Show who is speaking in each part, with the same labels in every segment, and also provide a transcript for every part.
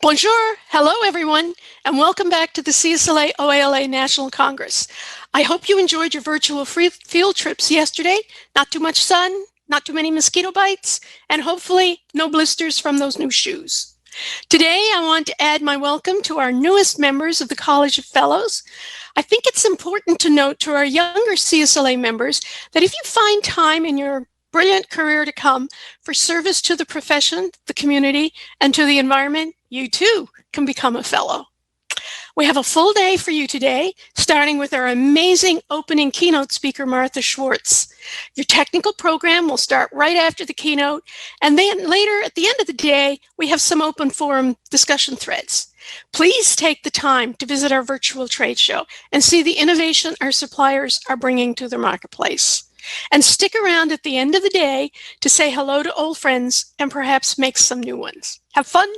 Speaker 1: Bonjour, hello everyone, and welcome back to the CSLA OALA National Congress. I hope you enjoyed your virtual field trips yesterday. Not too much sun, not too many mosquito bites, and hopefully no blisters from those new shoes. Today, I want to add my welcome to our newest members of the College of Fellows. I think it's important to note to our younger CSLA members that if you find time in your brilliant career to come for service to the profession, the community, and to the environment, you too can become a fellow. We have a full day for you today, starting with our amazing opening keynote speaker, Martha Schwartz. Your technical program will start right after the keynote, and then later at the end of the day, we have some open forum discussion threads. Please take the time to visit our virtual trade show and see the innovation our suppliers are bringing to the marketplace. And stick around at the end of the day to say hello to old friends and perhaps make some new ones. Have fun.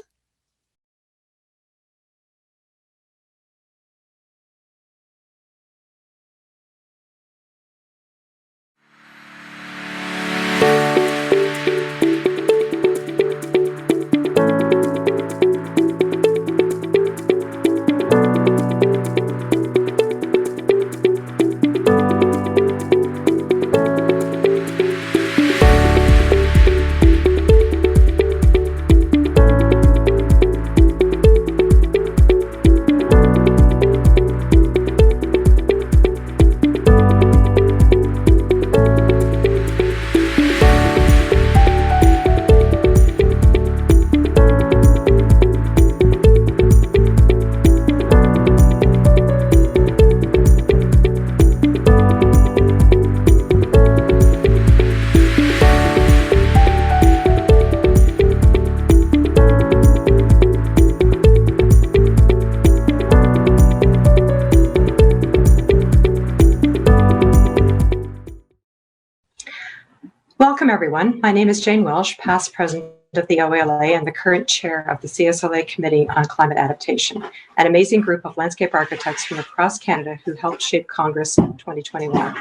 Speaker 2: Welcome, everyone. My name is Jane Welsh, past president of the OALA and the current chair of the CSLA Committee on Climate Adaptation, an amazing group of landscape architects from across Canada who helped shape Congress 2021.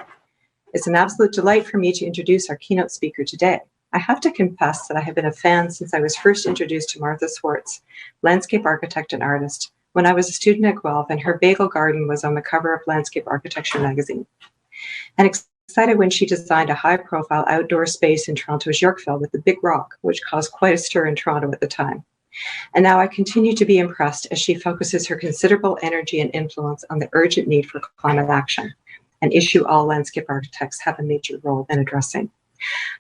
Speaker 2: It's an absolute delight for me to introduce our keynote speaker today. I have to confess that I have been a fan since I was first introduced to Martha Schwartz, landscape architect and artist, when I was a student at Guelph and her bagel garden was on the cover of Landscape Architecture magazine. And excited when she designed a high-profile outdoor space in Toronto's Yorkville with the Big Rock, which caused quite a stir in Toronto at the time. And now I continue to be impressed as she focuses her considerable energy and influence on the urgent need for climate action, an issue all landscape architects have a major role in addressing.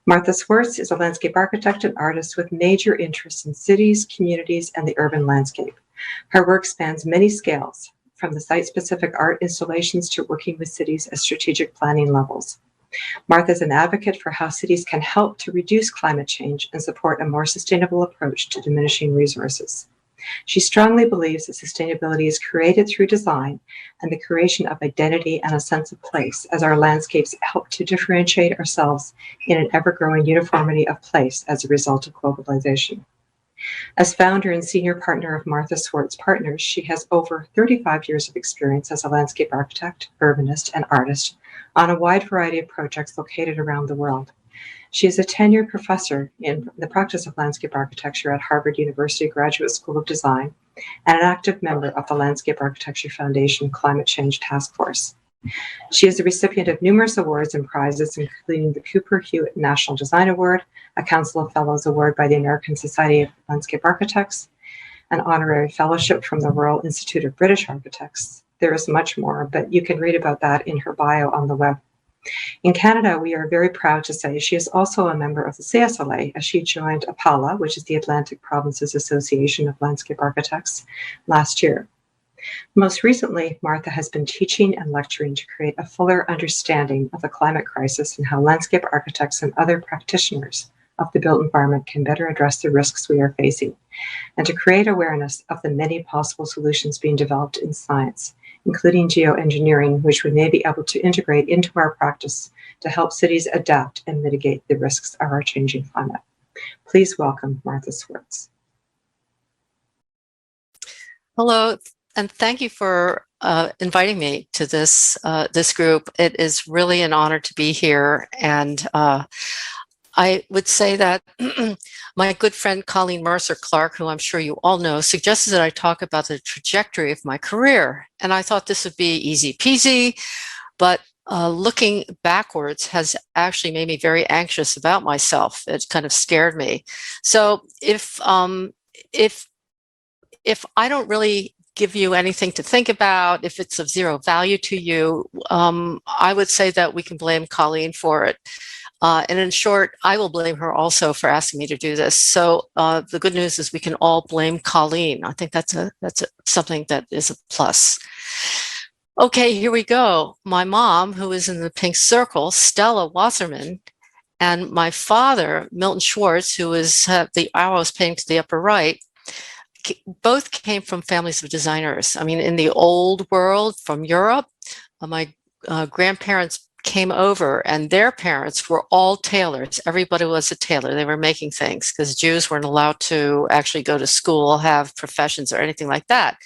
Speaker 2: Martha Schwartz is a landscape architect and artist with major interests in cities, communities, and the urban landscape. Her work spans many scales, from the site-specific art installations to working with cities at strategic planning levels. Martha is an advocate for how cities can help to reduce climate change and support a more sustainable approach to diminishing resources. She strongly believes that sustainability is created through design and the creation of identity and a sense of place as our landscapes help to differentiate ourselves in an ever-growing uniformity of place as a result of globalization. As founder and senior partner of Martha Schwartz Partners, she has over 35 years of experience as a landscape architect, urbanist, and artist on a wide variety of projects located around the world. She is a tenured professor in the practice of landscape architecture at Harvard University Graduate School of Design and an active member of the Landscape Architecture Foundation Climate Change Task Force. She is the recipient of numerous awards and prizes, including the Cooper Hewitt National Design Award, a Council of Fellows Award by the American Society of Landscape Architects, an honorary fellowship from the Royal Institute of British Architects. There is much more, but you can read about that in her bio on the web. In Canada, we are very proud to say she is also a member of the CSLA as she joined APALA, which is the Atlantic Provinces Association of Landscape Architects, last year. Most recently, Martha has been teaching and lecturing to create a fuller understanding of the climate crisis and how landscape architects and other practitioners of the built environment can better address the risks we are facing, and to create awareness of the many possible solutions being developed in science, including geoengineering, which we may be able to integrate into our practice to help cities adapt and mitigate the risks of our changing climate. Please welcome Martha Schwartz.
Speaker 3: Hello, and thank you for inviting me to this group. It is really an honor to be here, and I would say that my good friend Colleen Mercer Clark, who I'm sure you all know, suggested that I talk about the trajectory of my career. And I thought this would be easy peasy, but looking backwards has actually made me very anxious about myself. It kind of scared me. So if I don't really give you anything to think about, if it's of zero value to you, I would say that we can blame Colleen for it. And in short, I will blame her also for asking me to do this. So the good news is we can all blame Colleen. I think that's something that is a plus. Okay, here we go. My mom, who is in the pink circle, Stella Wasserman, and my father, Milton Schwartz, who is the arrows painting to the upper right, both came from families of designers. I mean, in the old world from Europe, my grandparents came over and their parents were all tailors. Everybody was a tailor. They were making things because Jews weren't allowed to actually go to school, have professions or anything like that.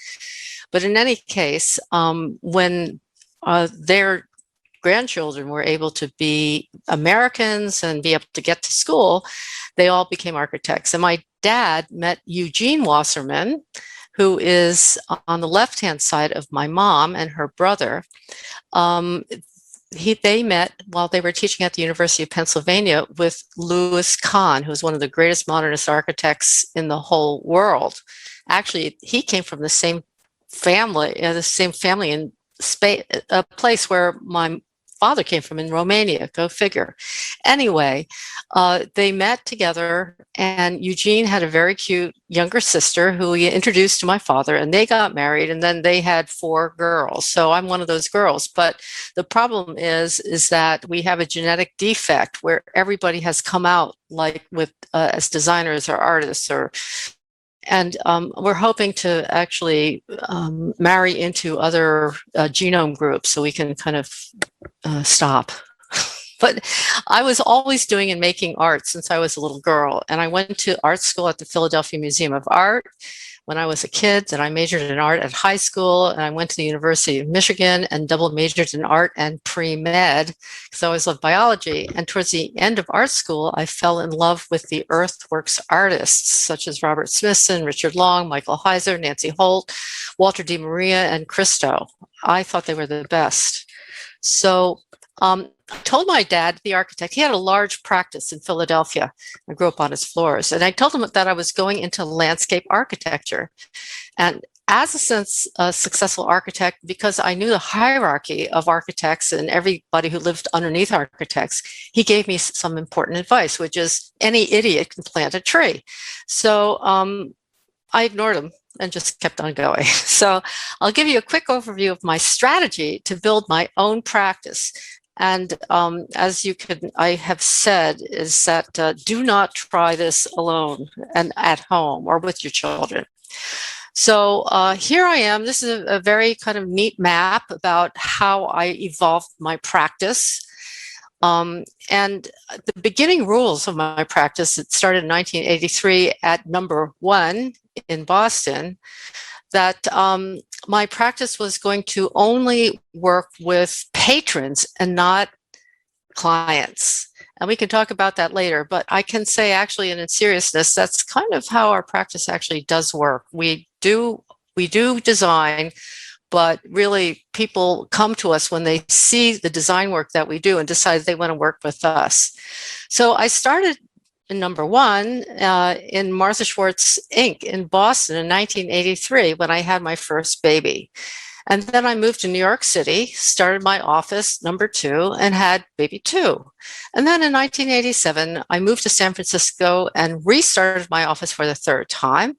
Speaker 3: But in any case, when their grandchildren were able to be Americans and be able to get to school, they all became architects. And my dad met Eugene Wasserman, who is on the left-hand side of my mom and her brother. They met while they were teaching at the University of Pennsylvania with Louis Kahn, who was one of the greatest modernist architects in the whole world. Actually, he came from the same family in a place where my father came from in Romania, go figure. Anyway, they met together and Eugene had a very cute younger sister who he introduced to my father, and they got married, and then they had 4 girls. So I'm one of those girls. But the problem is that we have a genetic defect where everybody has come out like with as designers or artists and we're hoping to actually marry into other genome groups so we can kind of stop. But I was always doing and making art since I was a little girl. And I went to art school at the Philadelphia Museum of Art when I was a kid. Then I majored in art at high school. And I went to the University of Michigan and double majored in art and pre-med because I always loved biology. And towards the end of art school, I fell in love with the earthworks artists, such as Robert Smithson, Richard Long, Michael Heiser, Nancy Holt, Walter Di Maria, and Christo. I thought they were the best. So I told my dad, the architect, he had a large practice in Philadelphia. I grew up on his floors. And I told him that I was going into landscape architecture. And as a successful architect, because I knew the hierarchy of architects and everybody who lived underneath architects, he gave me some important advice, which is any idiot can plant a tree. So I ignored him and just kept on going. So I'll give you a quick overview of my strategy to build my own practice. And as I have said, is that do not try this alone and at home or with your children. So here I am. This is a very kind of neat map about how I evolved my practice. And the beginning rules of my practice, it started in 1983 at number 1 in Boston, that my practice was going to only work with patrons and not clients. And we can talk about that later, but I can say actually, and in seriousness, that's kind of how our practice actually does work. We do design, but really people come to us when they see the design work that we do and decide they want to work with us. So I started in number 1 in Martha Schwartz Inc. in Boston in 1983 when I had my first baby. And then I moved to New York City, started my office, number 2, and had baby 2. And then in 1987, I moved to San Francisco and restarted my office for the 3rd time.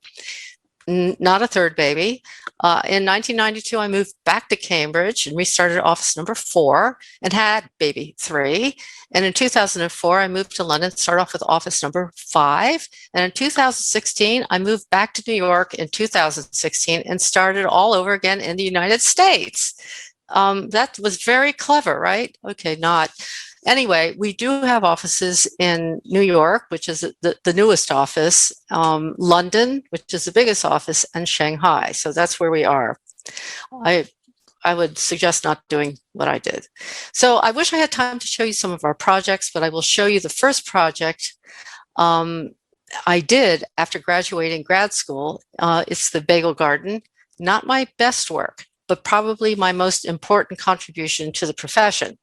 Speaker 3: Not a 3rd baby. In 1992, I moved back to Cambridge and restarted office number 4 and had baby 3. And in 2004, I moved to London, started off with office number 5. And in 2016, I moved back to New York in 2016 and started all over again in the United States. That was very clever, right? Okay, not. Anyway, we do have offices in New York, which is the newest office, London, which is the biggest office, and Shanghai. So that's where we are. I I would suggest not doing what I did. So I wish I had time to show you some of our projects, but I will show you the first project I did after graduating grad school. It's the Bagel Garden. Not my best work, but probably my most important contribution to the profession.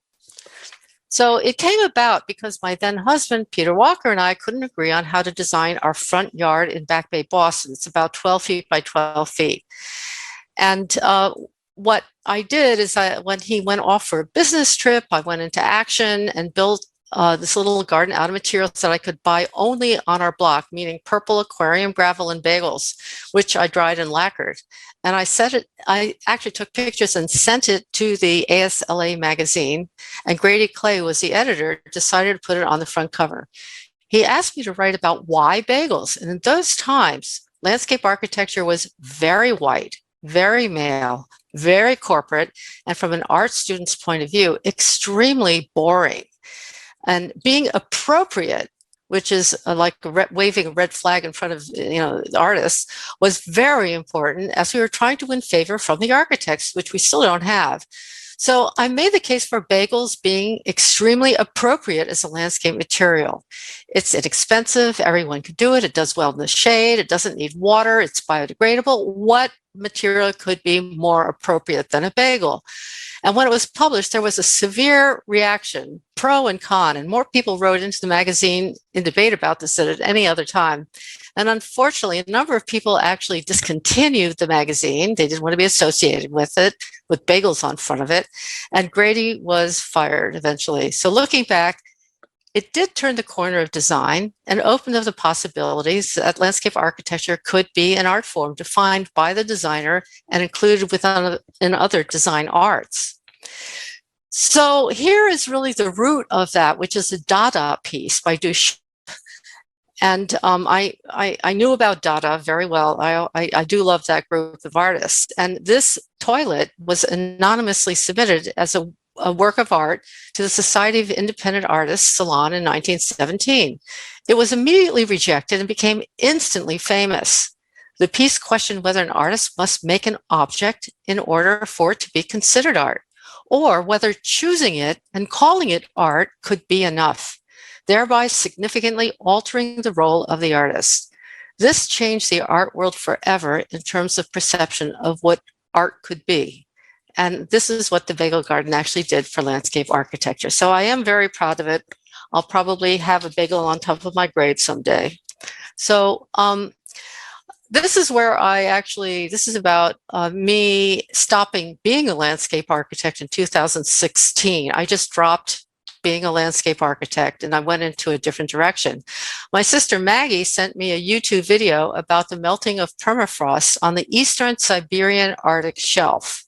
Speaker 3: So it came about because my then husband, Peter Walker, and I couldn't agree on how to design our front yard in Back Bay, Boston. It's about 12 feet by 12 feet. And what I did is when he went off for a business trip, I went into action and built this little garden out of materials that I could buy only on our block, meaning purple aquarium gravel and bagels, which I dried and lacquered. And I actually took pictures and sent it to the ASLA magazine, and Grady Clay was the editor, decided to put it on the front cover. He asked me to write about why bagels. And in those times, landscape architecture was very white, very male, very corporate, and from an art student's point of view, extremely boring. And being appropriate, which is like waving a red flag in front of the artists, was very important as we were trying to win favor from the architects, which we still don't have. So I made the case for bagels being extremely appropriate as a landscape material. It's inexpensive, everyone can do it, it does well in the shade, it doesn't need water, it's biodegradable. What material could be more appropriate than a bagel? And when it was published, there was a severe reaction, pro and con, and more people wrote into the magazine in debate about this than at any other time. And unfortunately, a number of people actually discontinued the magazine. They didn't want to be associated with it, with bagels on front of it. And Grady was fired eventually. So looking back, it did turn the corner of design and opened up the possibilities that landscape architecture could be an art form defined by the designer and included in other design arts. So here is really the root of that, which is the Dada piece by Duchamp. And I knew about Dada very well. I do love that group of artists. And this toilet was anonymously submitted as a work of art to the Society of Independent Artists Salon in 1917. It was immediately rejected and became instantly famous. The piece questioned whether an artist must make an object in order for it to be considered art, or whether choosing it and calling it art could be enough, thereby significantly altering the role of the artist. This changed the art world forever in terms of perception of what art could be. And this is what the Bagel Garden actually did for landscape architecture. So I am very proud of it. I'll probably have a bagel on top of my grave someday. So this is where this is about me stopping being a landscape architect in 2016. I just dropped being a landscape architect and I went into a different direction. My sister Maggie sent me a YouTube video about the melting of permafrost on the eastern Siberian Arctic shelf.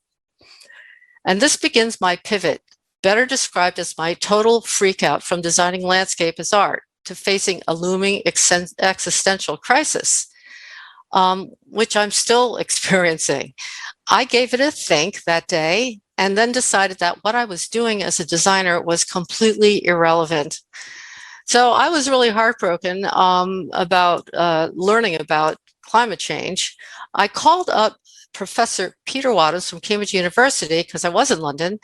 Speaker 3: And this begins my pivot, better described as my total freakout from designing landscape as art to facing a looming existential crisis, which I'm still experiencing. I gave it a think that day and then decided that what I was doing as a designer was completely irrelevant. So I was really heartbroken about learning about climate change. I called up Professor Peter Waters from Cambridge University, because I was in London,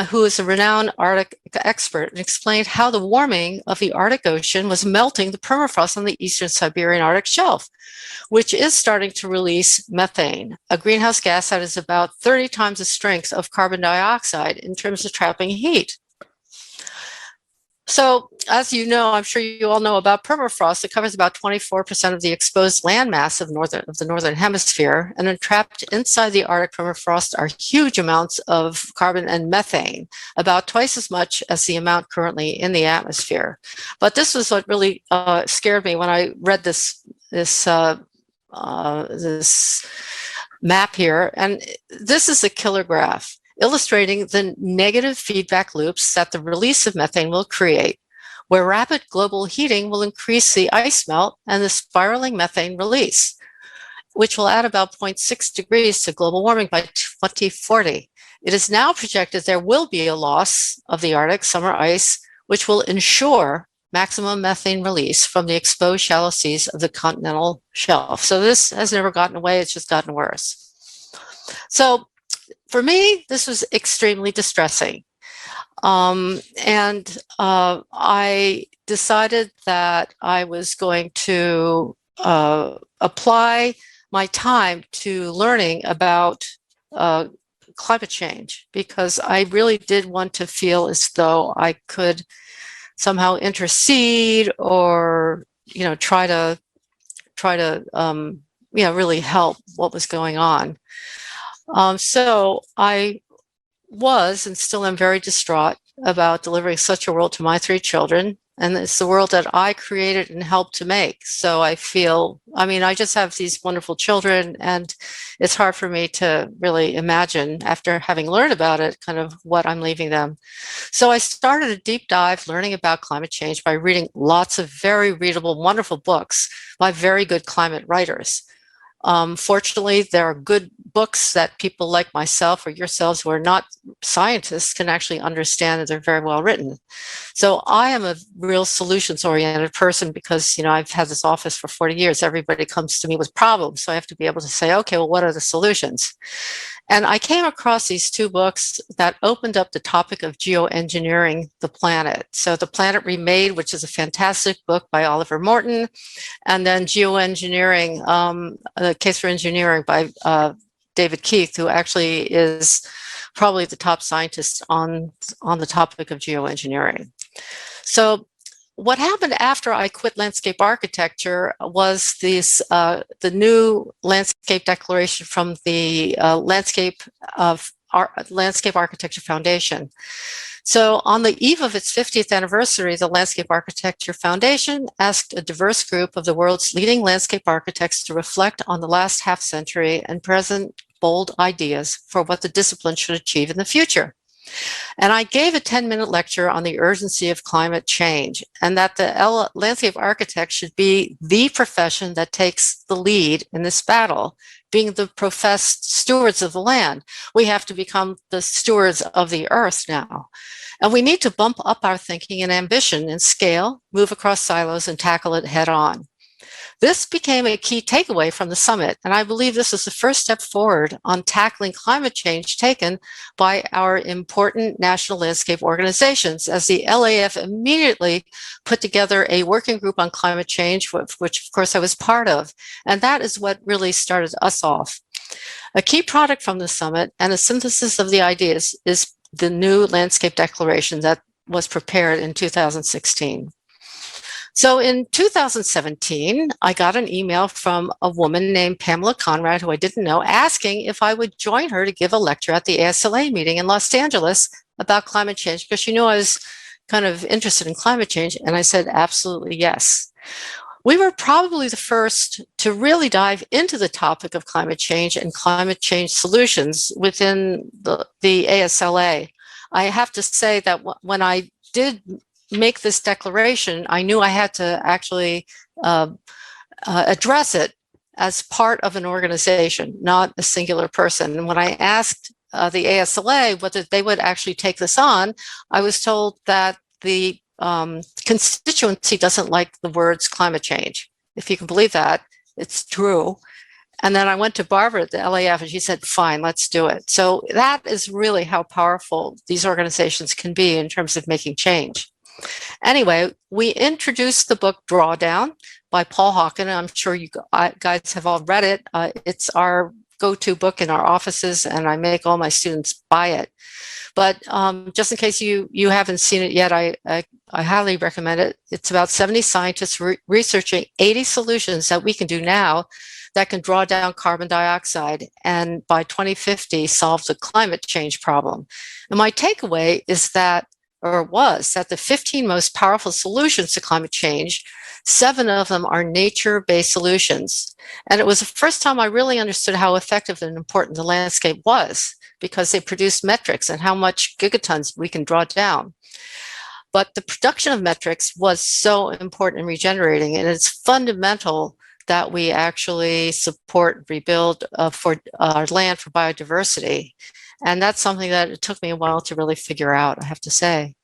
Speaker 3: who is a renowned Arctic expert, and explained how the warming of the Arctic Ocean was melting the permafrost on the eastern Siberian Arctic shelf, which is starting to release methane, a greenhouse gas that is about 30 times the strength of carbon dioxide in terms of trapping heat. So, as you know, I'm sure you all know about permafrost. It covers about 24% of the exposed landmass of the northern hemisphere, and entrapped inside the Arctic permafrost are huge amounts of carbon and methane, about twice as much as the amount currently in the atmosphere. But this was what really scared me when I read this map here, and this is a killer graph, illustrating the negative feedback loops that the release of methane will create, where rapid global heating will increase the ice melt and the spiraling methane release, which will add about 0.6 degrees to global warming by 2040. It is now projected there will be a loss of the Arctic summer ice, which will ensure maximum methane release from the exposed shallow seas of the continental shelf. So this has never gotten away, it's just gotten worse. So for me, this was extremely distressing. I decided that I was going to apply my time to learning about climate change, because I really did want to feel as though I could somehow intercede or, try to really help what was going on. So I was and still am very distraught about delivering such a world to my 3 children. And it's the world that I created and helped to make. So I just have these wonderful children, and it's hard for me to really imagine, after having learned about it, kind of what I'm leaving them. So I started a deep dive learning about climate change by reading lots of very readable, wonderful books by very good climate writers. Fortunately, there are good books that people like myself or yourselves who are not scientists can actually understand, and they're very well written. So I am a real solutions-oriented person because, I've had this office for 40 years. Everybody comes to me with problems. So I have to be able to say, okay, well, what are the solutions? And I came across these 2 books that opened up the topic of geoengineering the planet. So The Planet Remade, which is a fantastic book by Oliver Morton, and then Geoengineering, The Case for Engineering by David Keith, who actually is probably the top scientist on the topic of geoengineering. So what happened after I quit landscape architecture was the new landscape declaration from the Landscape Architecture Foundation. So on the eve of its 50th anniversary, the Landscape Architecture Foundation asked a diverse group of the world's leading landscape architects to reflect on the last half century and present bold ideas for what the discipline should achieve in the future. And I gave a 10-minute lecture on the urgency of climate change, and that the landscape architect should be the profession that takes the lead in this battle, being the professed stewards of the land. We have to become the stewards of the earth now. And we need to bump up our thinking and ambition and scale, move across silos, and tackle it head on. This became a key takeaway from the summit, and I believe this is the first step forward on tackling climate change taken by our important national landscape organizations, as the LAF immediately put together a working group on climate change, which of course I was part of, and that is what really started us off. A key product from the summit and a synthesis of the ideas is the new landscape declaration that was prepared in 2016. So in 2017, I got an email from a woman named Pamela Conrad, who I didn't know, asking if I would join her to give a lecture at the ASLA meeting in Los Angeles about climate change, because she knew I was kind of interested in climate change. And I said, absolutely yes. We were probably the first to really dive into the topic of climate change and climate change solutions within the ASLA. I have to say that when I did make this declaration, I knew I had to actually address it as part of an organization, not a singular person. And when I asked the ASLA whether they would actually take this on, I was told that the constituency doesn't like the words climate change. If you can believe that, it's true. And then I went to Barbara at the LAF and she said, fine, let's do it. So that is really how powerful these organizations can be in terms of making change. Anyway, we introduced the book Drawdown by Paul Hawken. I'm sure you guys have all read it. It's our go-to book in our offices, and I make all my students buy it. But just in case you haven't seen it yet, I highly recommend it. It's about 70 scientists researching 80 solutions that we can do now that can draw down carbon dioxide and by 2050 solve the climate change problem. And my takeaway is that the 15 most powerful solutions to climate change, 7 of them are nature-based solutions. And it was the first time I really understood how effective and important the landscape was, because they produced metrics and how much gigatons we can draw down. But the production of metrics was so important in regenerating, and it's fundamental that we actually support, rebuild for our land for biodiversity. And that's something that it took me a while to really figure out, I have to say.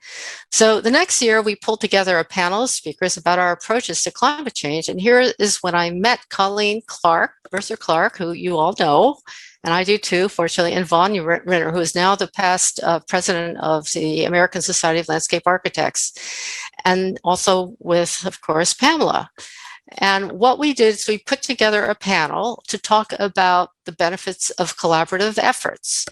Speaker 3: So the next year, we pulled together a panel of speakers about our approaches to climate change. And here is when I met Colleen Clark, Mercer Clark, who you all know, and I do too, fortunately, and Vanya Ritter, who is now the past president of the American Society of Landscape Architects, and also with, of course, Pamela. And what we did is we put together a panel to talk about the benefits of collaborative efforts,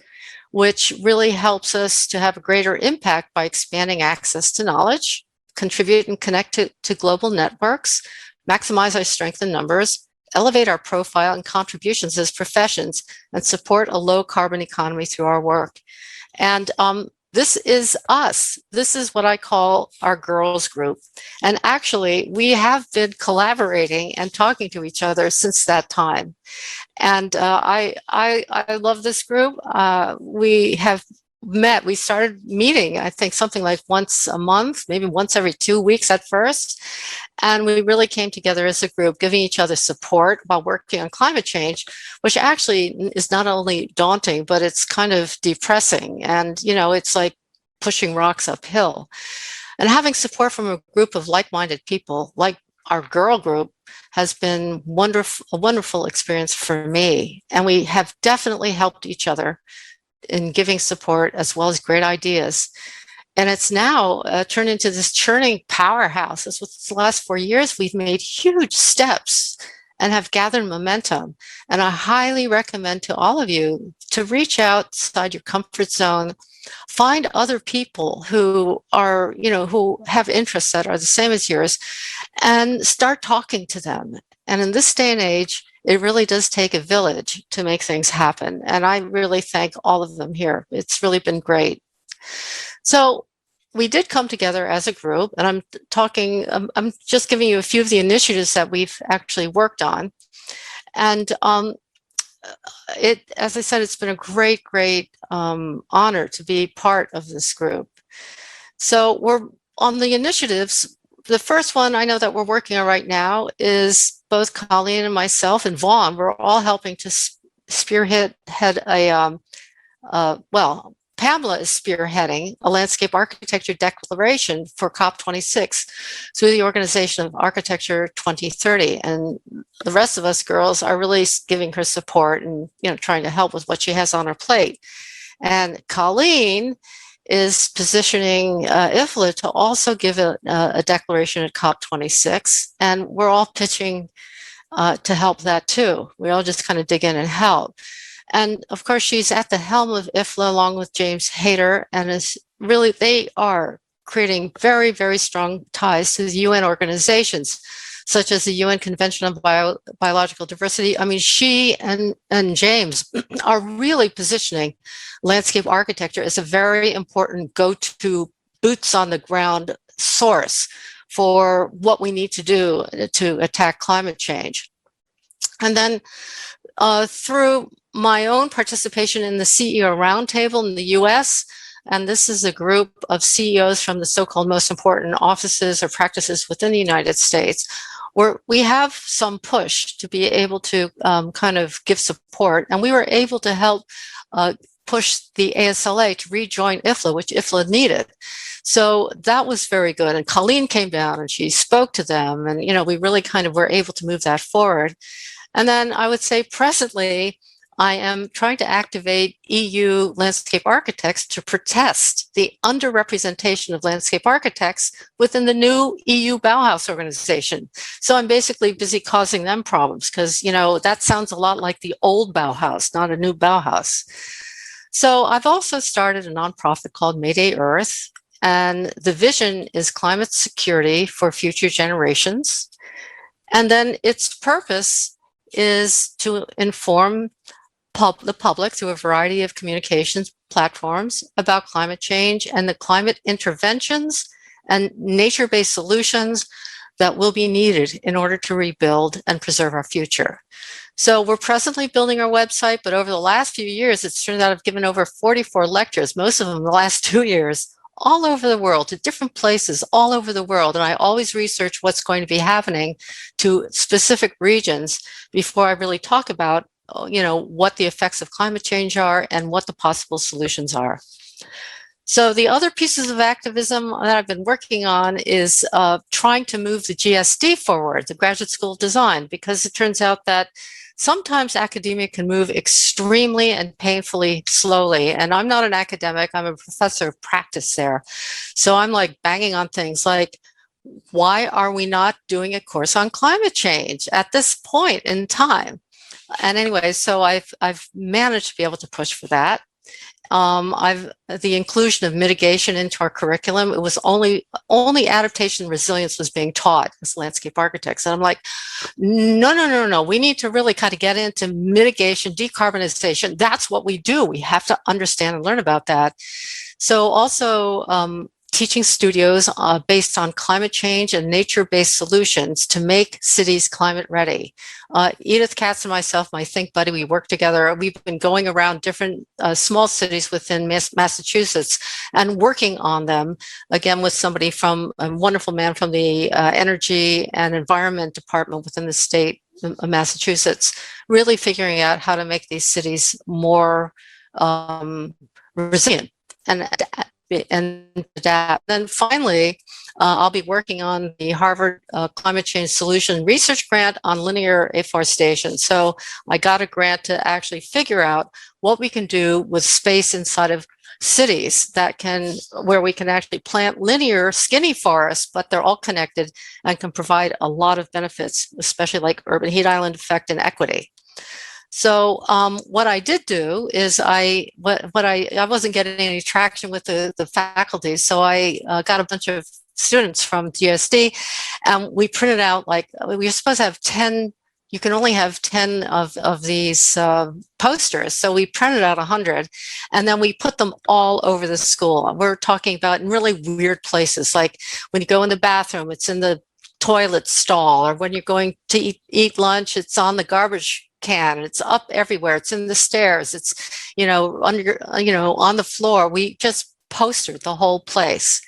Speaker 3: which really helps us to have a greater impact by expanding access to knowledge, contribute and connect to global networks, maximize our strength in numbers, elevate our profile and contributions as professions, and support a low carbon economy through our work. And this is us. This is what I call our girls group. And actually, we have been collaborating and talking to each other since that time. And I love this group. We have met, we started meeting, I think something like once a month, maybe once every 2 weeks at first. And we really came together as a group, giving each other support while working on climate change, which actually is not only daunting, but it's kind of depressing. And, you know, it's like pushing rocks uphill. And having support from a group of like-minded people, like our girl group, has been a wonderful experience for me. And we have definitely helped each other in giving support as well as great ideas. And it's now turned into this churning powerhouse. As with the last 4 years, we've made huge steps and have gathered momentum. And I highly recommend to all of you to reach outside your comfort zone, find other people who are, you know, who have interests that are the same as yours, and start talking to them. And in this day and age, it really does take a village to make things happen. And I really thank all of them here. It's really been great. So we did come together as a group, and I'm just giving you a few of the initiatives that we've actually worked on. And as I said, it's been a great honor to be part of this group. So we're on the initiatives. The first one I know that we're working on right now is both Colleen and myself and Vaughn. We're all helping to spearhead Pamela is spearheading a landscape architecture declaration for COP26 through the Organization of Architecture 2030. And the rest of us girls are really giving her support and, you know, trying to help with what she has on her plate. And Colleen is positioning IFLA to also give a declaration at COP26. And we're all pitching to help that too. We all just kind of dig in and help. And of course, she's at the helm of IFLA along with James Hayter, and they are creating very, very strong ties to the UN organizations, such as the UN Convention on Biological Diversity. I mean, she and James are really positioning landscape architecture as a very important go-to boots on the ground source for what we need to do to attack climate change. And then through my own participation in the CEO Roundtable in the US, and this is a group of CEOs from the so-called most important offices or practices within the United States, where we have some push to be able to kind of give support. And we were able to help push the ASLA to rejoin IFLA, which IFLA needed. So that was very good. And Colleen came down and she spoke to them. And, you know, we really kind of were able to move that forward. And then I would say presently, I am trying to activate EU landscape architects to protest the underrepresentation of landscape architects within the new EU Bauhaus organization. So I'm basically busy causing them problems because, you know, that sounds a lot like the old Bauhaus, not a new Bauhaus. So I've also started a nonprofit called Mayday Earth, and the vision is climate security for future generations. And then its purpose is to inform the public through a variety of communications platforms about climate change and the climate interventions and nature-based solutions that will be needed in order to rebuild and preserve our future. So we're presently building our website, but over the last few years, it's turned out I've given over 44 lectures, most of them in the last 2 years, all over the world, to different places all over the world. And I always research what's going to be happening to specific regions before I really talk about, you know, what the effects of climate change are and what the possible solutions are. So the other pieces of activism that I've been working on is trying to move the GSD forward, the Graduate School of Design, because it turns out that sometimes academia can move extremely and painfully slowly. And I'm not an academic, I'm a professor of practice there. So I'm like banging on things like, why are we not doing a course on climate change at this point in time? And anyway, so I've managed to be able to push for that. The inclusion of mitigation into our curriculum, it was only adaptation and resilience was being taught as landscape architects. And I'm like, no. We need to really kind of get into mitigation, decarbonization. That's what we do. We have to understand and learn about that. So also teaching studios based on climate change and nature-based solutions to make cities climate ready. Edith Katz and myself, my Think Buddy, we work together. We've been going around different small cities within Massachusetts and working on them, again, with somebody from a wonderful man from the Energy and Environment Department within the state of Massachusetts, really figuring out how to make these cities more resilient and adapt. Then finally, I'll be working on the Harvard Climate Change Solution Research Grant on linear afforestation. So I got a grant to actually figure out what we can do with space inside of cities where we can actually plant linear skinny forests, but they're all connected and can provide a lot of benefits, especially like urban heat island effect and equity. So what I did do is I wasn't getting any traction with the faculty, so I got a bunch of students from GSD, and we printed out, like, we were supposed to have 10. You can only have 10 of these posters, so we printed out 100, and then we put them all over the school. We're talking about in really weird places, like when you go in the bathroom, it's in the toilet stall, or when you're going to eat lunch, it's on the garbage can, it's up everywhere, it's in the stairs, it's under on the floor. We just postered the whole place.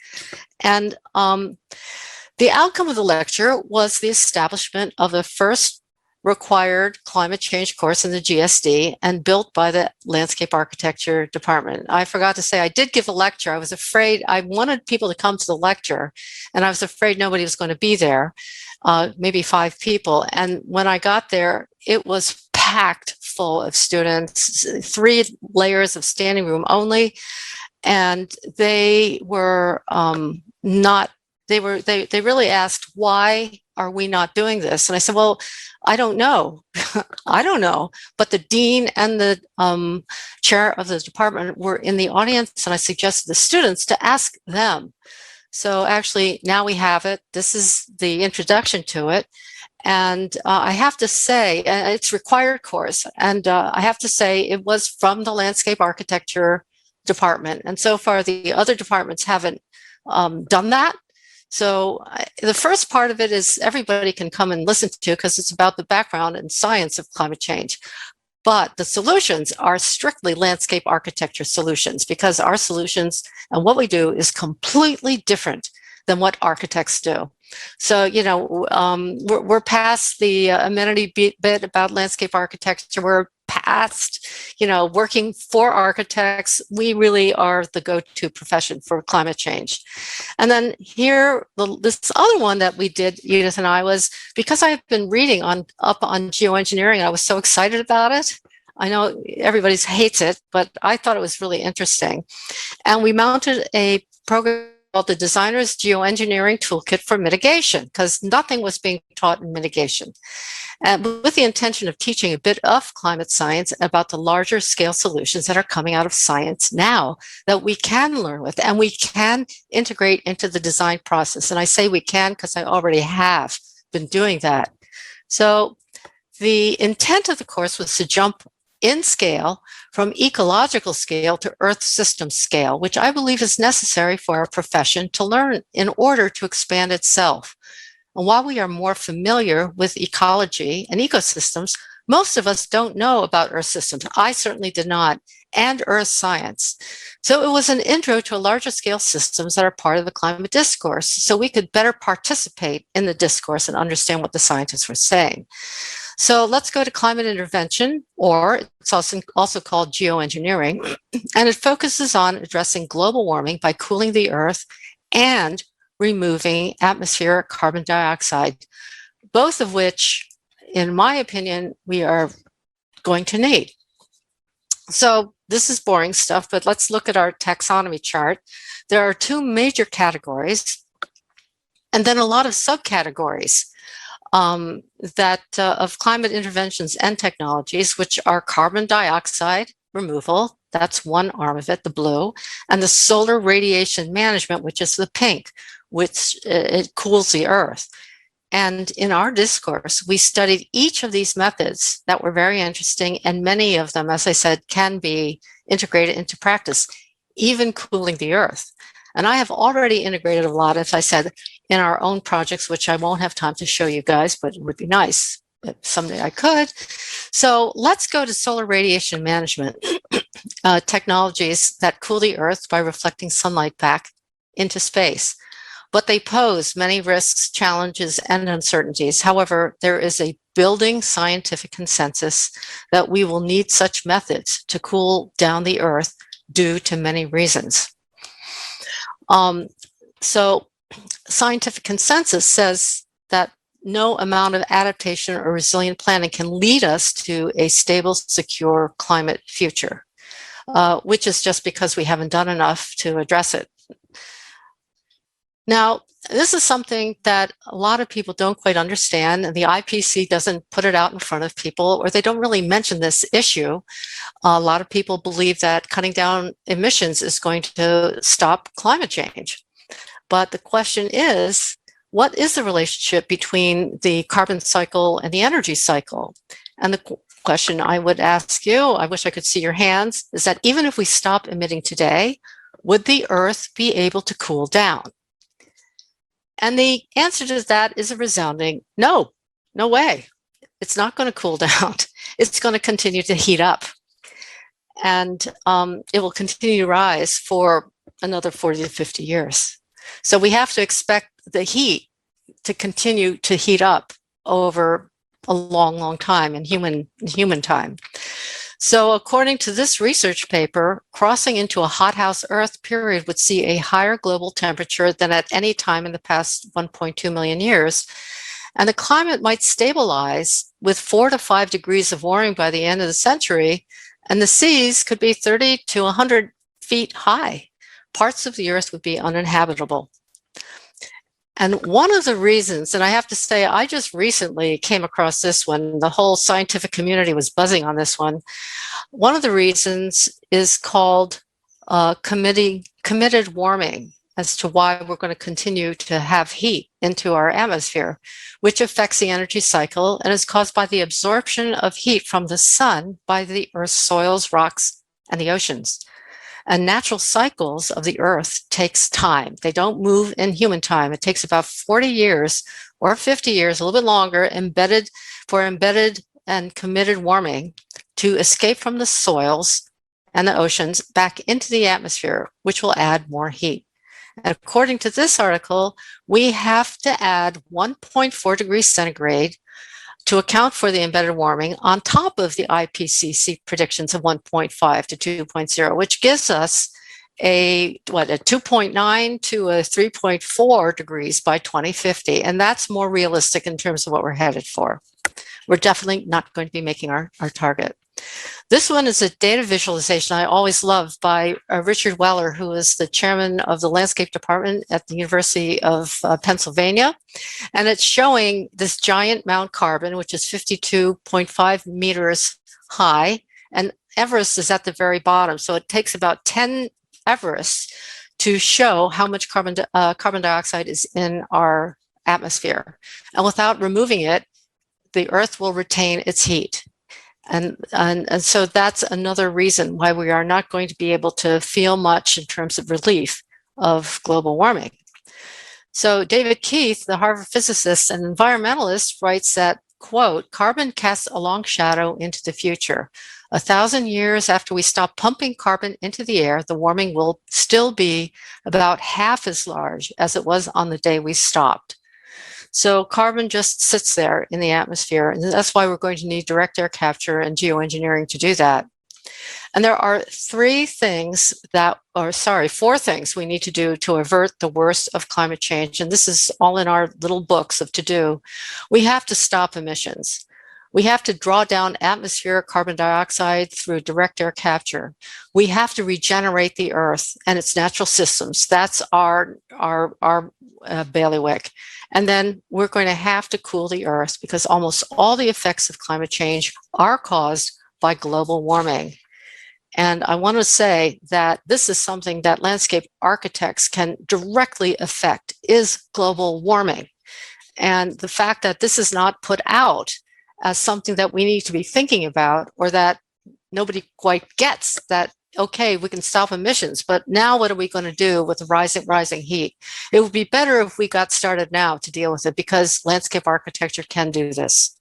Speaker 3: And the outcome of the lecture was the establishment of the first required climate change course in the GSD and built by the landscape architecture department. I forgot to say, I did give a lecture. I was afraid, I wanted people to come to the lecture, and I was afraid nobody was going to be there, maybe 5 people. And when I got there, it was packed full of students, 3 layers of standing room only. And they were they really asked, why are we not doing this? And I said, well, I don't know. I don't know. But the dean and the chair of the department were in the audience, and I suggested the students to ask them. So actually, now we have it. This is the introduction to it. And I have to say, it's required course. And I have to say, it was from the landscape architecture department. And so far, the other departments haven't done that. So the first part of it is everybody can come and listen to, because it's about the background and science of climate change. But the solutions are strictly landscape architecture solutions, because our solutions and what we do is completely different than what architects do. So, we're past the amenity bit about landscape architecture. We're past, working for architects. We really are the go-to profession for climate change. And then here, this other one that we did, Edith and I, was because I've been reading up on geoengineering. I was so excited about it. I know everybody hates it, but I thought it was really interesting. And we mounted a program called the Designer's Geoengineering Toolkit for Mitigation, because nothing was being taught in mitigation. And with the intention of teaching a bit of climate science about the larger scale solutions that are coming out of science now that we can learn with and we can integrate into the design process. And I say we can because I already have been doing that. So the intent of the course was to jump in scale from ecological scale to Earth system scale, which I believe is necessary for our profession to learn in order to expand itself. And while we are more familiar with ecology and ecosystems, most of us don't know about Earth systems. I certainly did not, and Earth science. So it was an intro to larger scale systems that are part of the climate discourse, so we could better participate in the discourse and understand what the scientists were saying. So let's go to climate intervention, or it's also called geoengineering, and it focuses on addressing global warming by cooling the Earth and removing atmospheric carbon dioxide, both of which in my opinion, we are going to need. So this is boring stuff, but let's look at our taxonomy chart. There are two major categories and then a lot of subcategories of climate interventions and technologies, which are carbon dioxide removal, that's one arm of it, the blue, and the solar radiation management, which is the pink, which it cools the earth. And in our discourse, we studied each of these methods that were very interesting, and many of them, as I said, can be integrated into practice, even cooling the earth. And I have already integrated a lot, as I said, in our own projects, which I won't have time to show you guys, but it would be nice if someday I could. So let's go to solar radiation management, technologies that cool the earth by reflecting sunlight back into space. But they pose many risks, challenges, and uncertainties. However, there is a building scientific consensus that we will need such methods to cool down the earth due to many reasons. So scientific consensus says that no amount of adaptation or resilient planning can lead us to a stable, secure climate future, which is just because we haven't done enough to address it. Now, this is something that a lot of people don't quite understand, and the IPCC doesn't put it out in front of people, or they don't really mention this issue. A lot of people believe that cutting down emissions is going to stop climate change. But the question is, what is the relationship between the carbon cycle and the energy cycle? And the question I would ask you, I wish I could see your hands, is that even if we stop emitting today, would the Earth be able to cool down? And the answer to that is a resounding no, no way. It's not going to cool down. It's going to continue to heat up. And it will continue to rise for another 40 to 50 years. So we have to expect the heat to continue to heat up over a long, long time in human time. So according to this research paper, crossing into a hothouse Earth period would see a higher global temperature than at any time in the past 1.2 million years. And the climate might stabilize with 4 to 5 degrees of warming by the end of the century, and the seas could be 30 to 100 feet high. Parts of the Earth would be uninhabitable. And one of the reasons, and I have to say, I just recently came across this one, the whole scientific community was buzzing on this one. One of the reasons is called committed warming, as to why we're going to continue to have heat into our atmosphere, which affects the energy cycle and is caused by the absorption of heat from the sun by the Earth's soils, rocks, and the oceans. And natural cycles of the Earth takes time. They don't move in human time. It takes about 40 years or 50 years, a little bit longer, embedded and committed warming to escape from the soils and the oceans back into the atmosphere, which will add more heat. And according to this article, we have to add 1.4 degrees centigrade to account for the embedded warming on top of the IPCC predictions of 1.5 to 2.0, which gives us a 2.9 to a 3.4 degrees by 2050. And that's more realistic in terms of what we're headed for. We're definitely not going to be making our target. This one is a data visualization I always love by Richard Weller, who is the chairman of the landscape department at the University of Pennsylvania. And it's showing this giant Mount Carbon, which is 52.5 meters high. And Everest is at the very bottom. So it takes about 10 Everests to show how much carbon dioxide is in our atmosphere. And without removing it, the Earth will retain its heat. And so that's another reason why we are not going to be able to feel much in terms of relief of global warming. So David Keith, the Harvard physicist and environmentalist, writes that, quote, carbon casts a long shadow into the future. 1,000 years after we stop pumping carbon into the air, the warming will still be about half as large as it was on the day we stopped. So carbon just sits there in the atmosphere, and that's why we're going to need direct air capture and geoengineering to do that. And there are four things we need to do to avert the worst of climate change. And this is all in our little books of to do. We have to stop emissions. We have to draw down atmospheric carbon dioxide through direct air capture. We have to regenerate the Earth and its natural systems. That's our bailiwick. And then we're going to have to cool the Earth because almost all the effects of climate change are caused by global warming. And I want to say that this is something that landscape architects can directly affect, is global warming. And the fact that this is not put out as something that we need to be thinking about, or that nobody quite gets, that, okay, we can stop emissions, but now what are we going to do with the rising heat? It would be better if we got started now to deal with it, because landscape architecture can do this.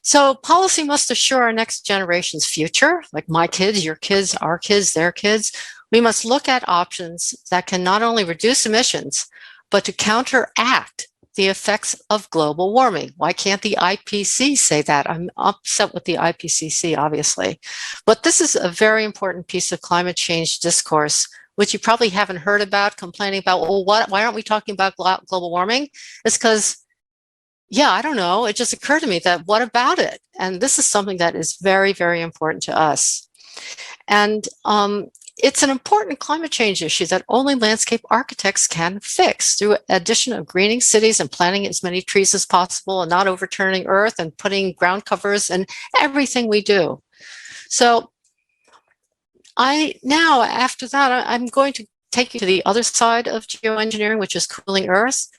Speaker 3: So policy must assure our next generation's future, like my kids, your kids, our kids, their kids. We must look at options that can not only reduce emissions, but to counteract the effects of global warming. Why can't the IPCC say that? I'm upset with the IPCC, obviously. But this is a very important piece of climate change discourse, which you probably haven't heard about, complaining about, well, why aren't we talking about global warming? It's because, yeah, I don't know. It just occurred to me that what about it? And this is something that is very, very important to us. And it's an important climate change issue that only landscape architects can fix through addition of greening cities and planting as many trees as possible and not overturning earth and putting ground covers and everything we do. So after that, I'm going to take you to the other side of geoengineering, which is cooling earth.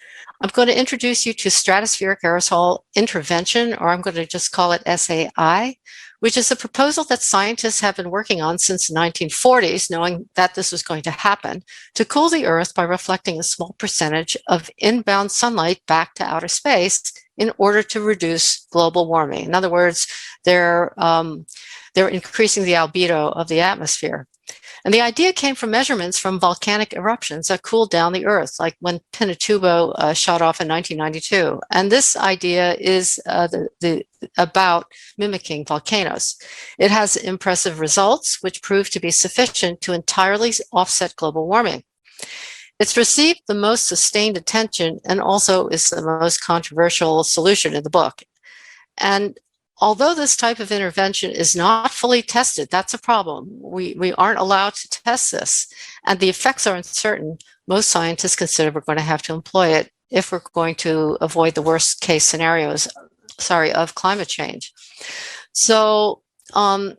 Speaker 3: I'm going to introduce you to stratospheric aerosol intervention, or I'm going to just call it SAI, which is a proposal that scientists have been working on since the 1940s, knowing that this was going to happen, to cool the Earth by reflecting a small percentage of inbound sunlight back to outer space in order to reduce global warming. In other words, they're increasing the albedo of the atmosphere. And the idea came from measurements from volcanic eruptions that cooled down the Earth, like when Pinatubo shot off in 1992. And this idea is about mimicking volcanoes. It has impressive results, which prove to be sufficient to entirely offset global warming. It's received the most sustained attention and also is the most controversial solution in the book. And although this type of intervention is not fully tested, that's a problem. We aren't allowed to test this, and the effects are uncertain. Most scientists consider we're going to have to employ it if we're going to avoid the worst case scenarios, of climate change. So SAI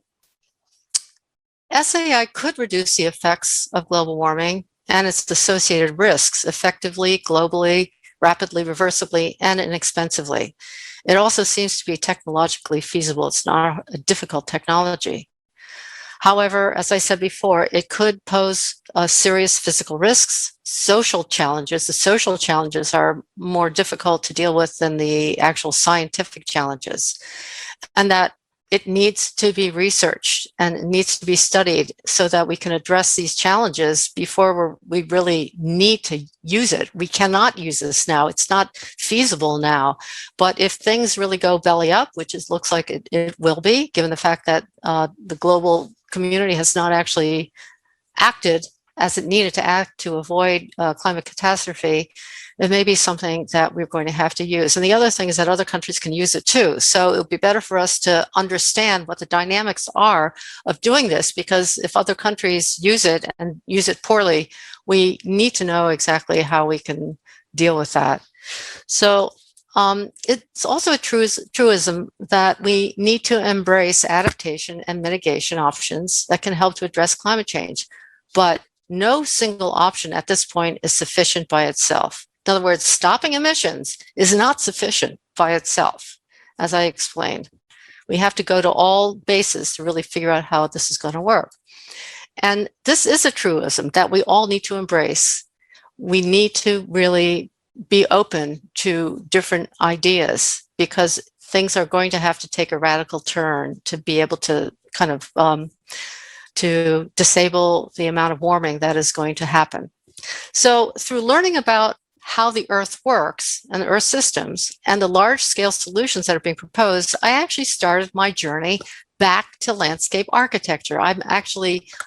Speaker 3: could reduce the effects of global warming and its associated risks effectively, globally, rapidly, reversibly, and inexpensively. It also seems to be technologically feasible. It's not a difficult technology. However, as I said before, it could pose serious physical risks, social challenges. The social challenges are more difficult to deal with than the actual scientific challenges, and that it needs to be researched and it needs to be studied so that we can address these challenges before we really need to use it. We cannot use this now. It's not feasible now. But if things really go belly up, which looks like it will be, given the fact that the global community has not actually acted as it needed to act to avoid climate catastrophe, it may be something that we're going to have to use. And the other thing is that other countries can use it too. So it would be better for us to understand what the dynamics are of doing this, because if other countries use it and use it poorly, we need to know exactly how we can deal with that. So it's also a truism that we need to embrace adaptation and mitigation options that can help to address climate change. But no single option at this point is sufficient by itself. In other words, stopping emissions is not sufficient by itself, as I explained. We have to go to all bases to really figure out how this is going to work. And this is a truism that we all need to embrace. We need to really be open to different ideas, because things are going to have to take a radical turn to be able to kind of to disable the amount of warming that is going to happen. So through learning about how the Earth works and the Earth systems and the large-scale solutions that are being proposed, I actually started my journey back to landscape architecture. I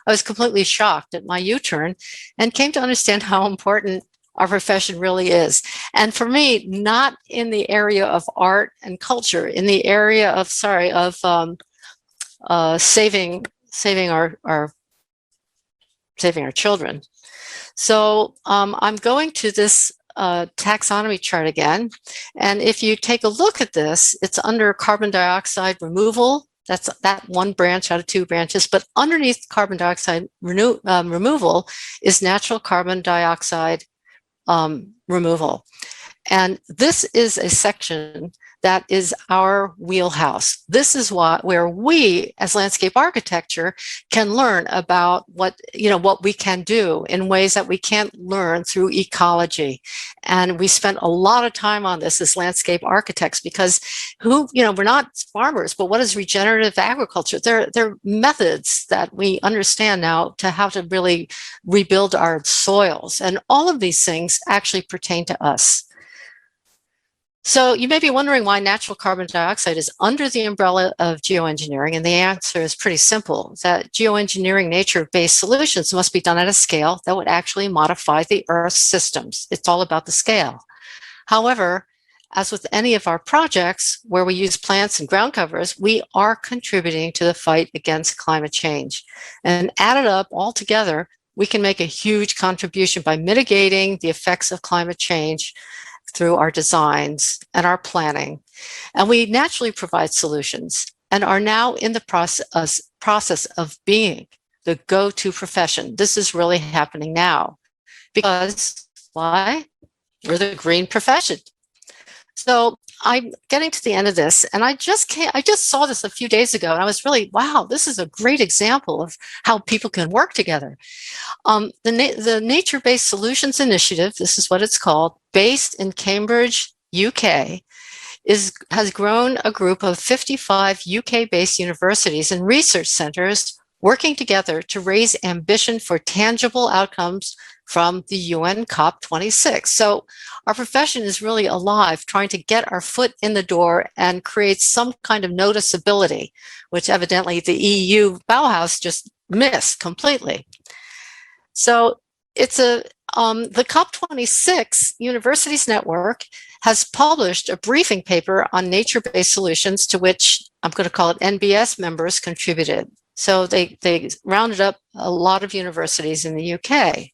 Speaker 3: was completely shocked at my U-turn and came to understand how important our profession really is. And for me, not in the area of art and culture, in the area of, saving our children. So I'm going to this taxonomy chart again. And if you take a look at this, it's under carbon dioxide removal. That's that one branch out of two branches. But underneath carbon dioxide removal is natural carbon dioxide removal. And this is a section that is our wheelhouse. This is where we, as landscape architecture, can learn about what we can do in ways that we can't learn through ecology. And we spent a lot of time on this as landscape architects because we're not farmers, but what is regenerative agriculture? They're methods that we understand now to how to really rebuild our soils. And all of these things actually pertain to us. So you may be wondering why natural carbon dioxide is under the umbrella of geoengineering, and the answer is pretty simple, that geoengineering nature-based solutions must be done at a scale that would actually modify the Earth's systems. It's all about the scale. However, as with any of our projects where we use plants and ground covers, we are contributing to the fight against climate change. And added up all together, we can make a huge contribution by mitigating the effects of climate change through our designs and our planning. And we naturally provide solutions and are now in the process of being the go-to profession. This is really happening now because why? We're the green profession. So I'm getting to the end of this, and I just saw this a few days ago, and I was really, wow, this is a great example of how people can work together. The Nature-Based Solutions Initiative, this is what it's called, based in Cambridge, UK, has grown a group of 55 UK-based universities and research centers working together to raise ambition for tangible outcomes from the UN COP26. So our profession is really alive, trying to get our foot in the door and create some kind of noticeability, which evidently the EU Bauhaus just missed completely. So it's the COP26 Universities Network has published a briefing paper on nature-based solutions to which I'm going to call it NBS members contributed. So they rounded up a lot of universities in the UK.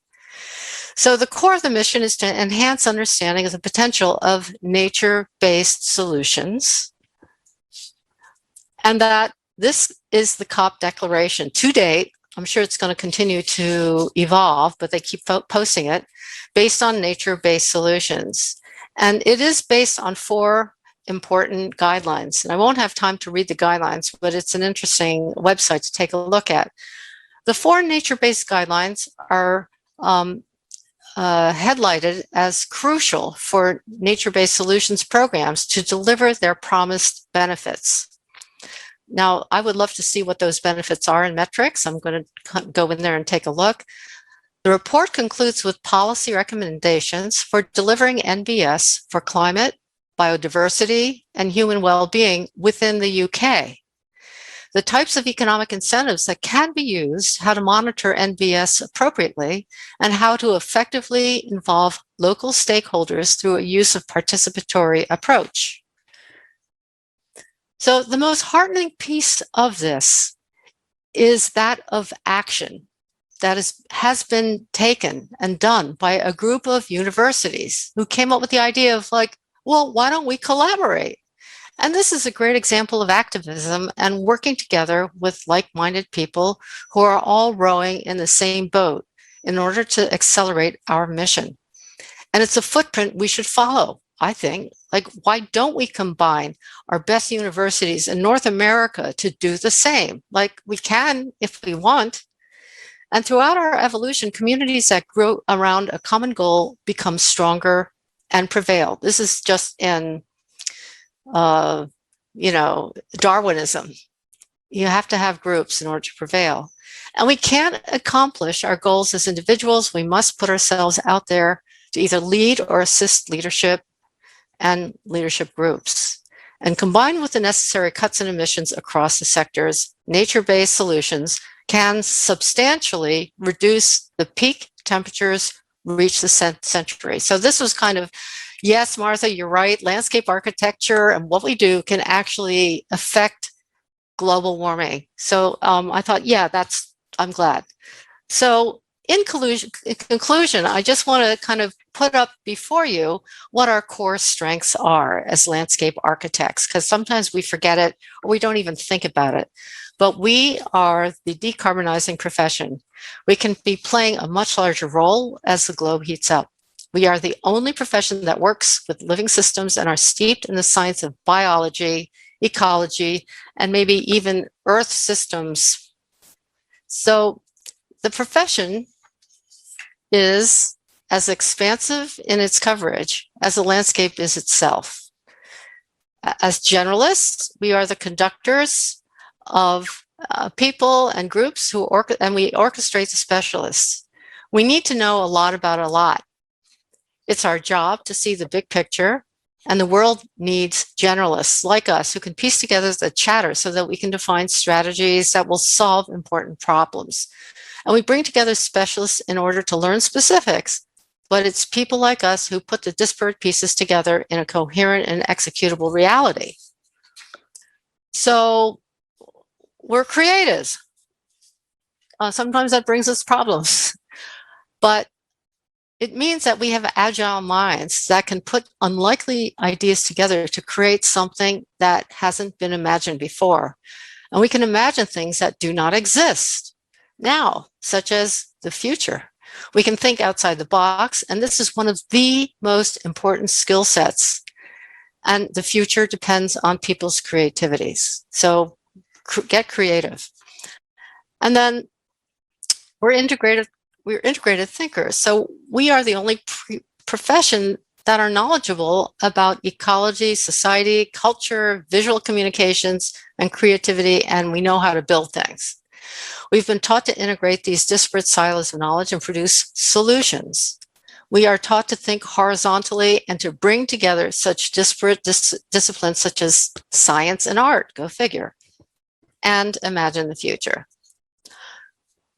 Speaker 3: So the core of the mission is to enhance understanding of the potential of nature-based solutions, and that this is the COP declaration. To date, I'm sure it's going to continue to evolve, but they keep posting it, based on nature-based solutions. And it is based on 4 important guidelines. And I won't have time to read the guidelines, but it's an interesting website to take a look at. The 4 nature-based guidelines are headlighted as crucial for nature-based solutions programs to deliver their promised benefits. Now, I would love to see what those benefits are in metrics. I'm going to go in there and take a look. The report concludes with policy recommendations for delivering NBS for climate, biodiversity, and human well-being within the UK. The types of economic incentives that can be used, how to monitor NBS appropriately, and how to effectively involve local stakeholders through a use of participatory approach. So the most heartening piece of this is that of action that has been taken and done by a group of universities who came up with the idea of well, why don't we collaborate? And this is a great example of activism and working together with like-minded people who are all rowing in the same boat in order to accelerate our mission. And it's a footprint we should follow, I think. Why don't we combine our best universities in North America to do the same? We can if we want. And throughout our evolution, communities that grow around a common goal become stronger and prevail. This is just in Darwinism. You have to have groups in order to prevail. And we can't accomplish our goals as individuals. We must put ourselves out there to either lead or assist leadership and leadership groups. And combined with the necessary cuts in emissions across the sectors, nature-based solutions can substantially reduce the peak temperatures reach the century. So this was kind of, yes, Martha, you're right. Landscape architecture and what we do can actually affect global warming. So I thought, yeah, I'm glad. So in conclusion, I just want to kind of put up before you what our core strengths are as landscape architects, because sometimes we forget it or we don't even think about it. But we are the decarbonizing profession. We can be playing a much larger role as the globe heats up. We are the only profession that works with living systems and are steeped in the science of biology, ecology, and maybe even earth systems. So the profession is as expansive in its coverage as the landscape is itself. As generalists, we are the conductors of people and groups and we orchestrate the specialists. We need to know a lot about a lot. It's our job to see the big picture, and the world needs generalists like us who can piece together the chatter so that we can define strategies that will solve important problems. And we bring together specialists in order to learn specifics, but it's people like us who put the disparate pieces together in a coherent and executable reality. So we're creatives. Sometimes that brings us problems, but it means that we have agile minds that can put unlikely ideas together to create something that hasn't been imagined before. And we can imagine things that do not exist now, such as the future. We can think outside the box, and this is one of the most important skill sets. And the future depends on people's creativities. So get creative. And then we're integrated thinkers. So we are the only profession that are knowledgeable about ecology, society, culture, visual communications, and creativity, and we know how to build things. We've been taught to integrate these disparate silos of knowledge and produce solutions. We are taught to think horizontally and to bring together such disparate disciplines such as science and art, go figure, and imagine the future.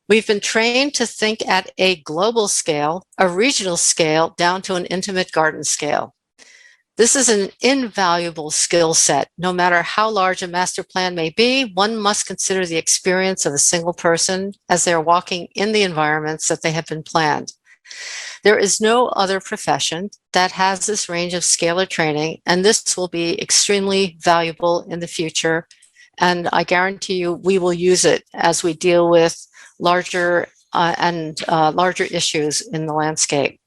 Speaker 3: We've been trained to think at a global scale, a regional scale, down to an intimate garden scale. This is an invaluable skill set. No matter how large a master plan may be, one must consider the experience of a single person as they're walking in the environments that they have been planned. There is no other profession that has this range of scalar training, and this will be extremely valuable in the future. And I guarantee you, we will use it as we deal with larger issues in the landscape.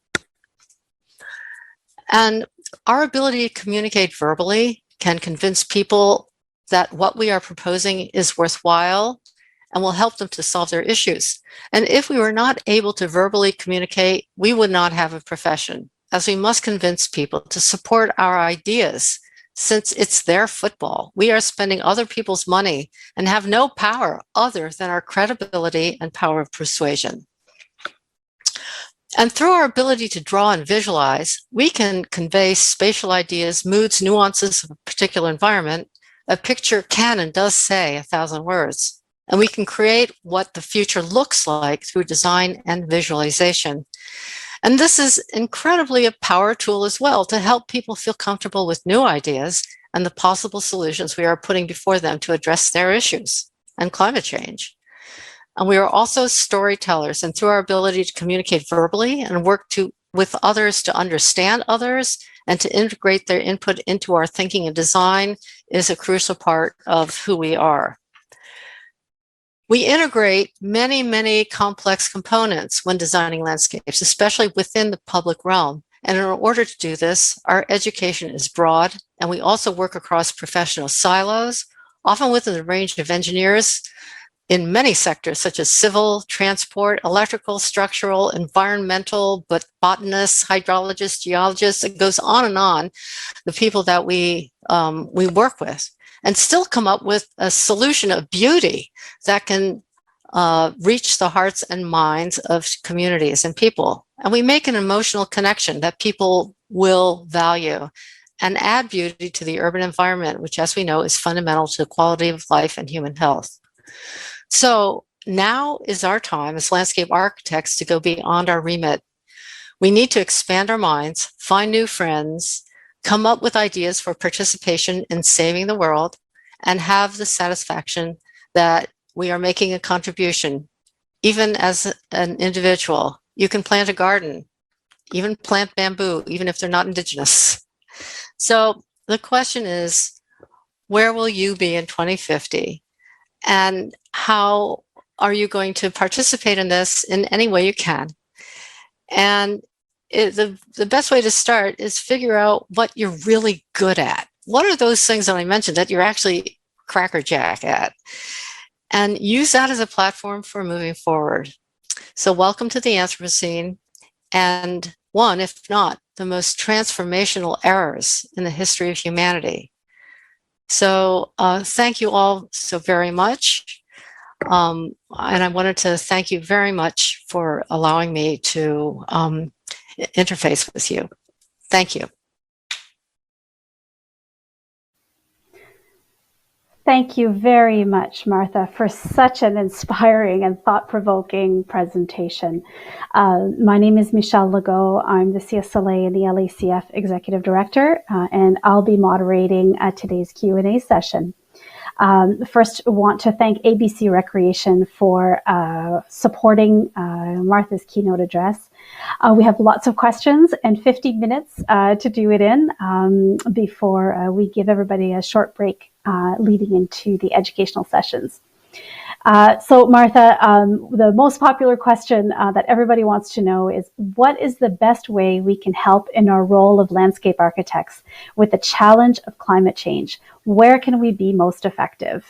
Speaker 3: And our ability to communicate verbally can convince people that what we are proposing is worthwhile and will help them to solve their issues. And if we were not able to verbally communicate, we would not have a profession, as we must convince people to support our ideas. Since it's their football, we are spending other people's money and have no power other than our credibility and power of persuasion. And through our ability to draw and visualize, we can convey spatial ideas, moods, nuances of a particular environment. A picture can and does say 1,000 words. And we can create what the future looks like through design and visualization. And this is incredibly a power tool as well to help people feel comfortable with new ideas and the possible solutions we are putting before them to address their issues and climate change. And we are also storytellers, and through our ability to communicate verbally and work with others to understand others and to integrate their input into our thinking and design is a crucial part of who we are. We integrate many, many complex components when designing landscapes, especially within the public realm. And in order to do this, our education is broad, and we also work across professional silos, often within the range of engineers in many sectors, such as civil, transport, electrical, structural, environmental, but botanists, hydrologists, geologists, it goes on, the people that we work with, and still come up with a solution of beauty that can reach the hearts and minds of communities and people. And we make an emotional connection that people will value and add beauty to the urban environment, which, as we know, is fundamental to the quality of life and human health. So now is our time as landscape architects to go beyond our remit. We need to expand our minds, find new friends, come up with ideas for participation in saving the world, and have the satisfaction that we are making a contribution. Even as an individual, you can plant a garden, even plant bamboo, even if they're not indigenous. So the question is, where will you be in 2050? And how are you going to participate in this in any way you can? And the best way to start is figure out what you're really good at. What are those things that I mentioned that you're actually crackerjack at? And use that as a platform for moving forward. So welcome to the Anthropocene, and one, if not the most transformational eras in the history of humanity. So thank you all so very much. And I wanted to thank you very much for allowing me to interface with you. Thank you.
Speaker 4: Thank you very much, Martha, for such an inspiring and thought-provoking presentation. My name is Michelle Legault. I'm the CSLA and the LACF Executive Director, and I'll be moderating today's Q&A session. First, I want to thank ABC Recreation for supporting Martha's keynote address. We have lots of questions and 50 minutes to do it in before we give everybody a short break leading into the educational sessions. So Martha, the most popular question that everybody wants to know is, what is the best way we can help in our role of landscape architects with the challenge of climate change? Where can we be most effective?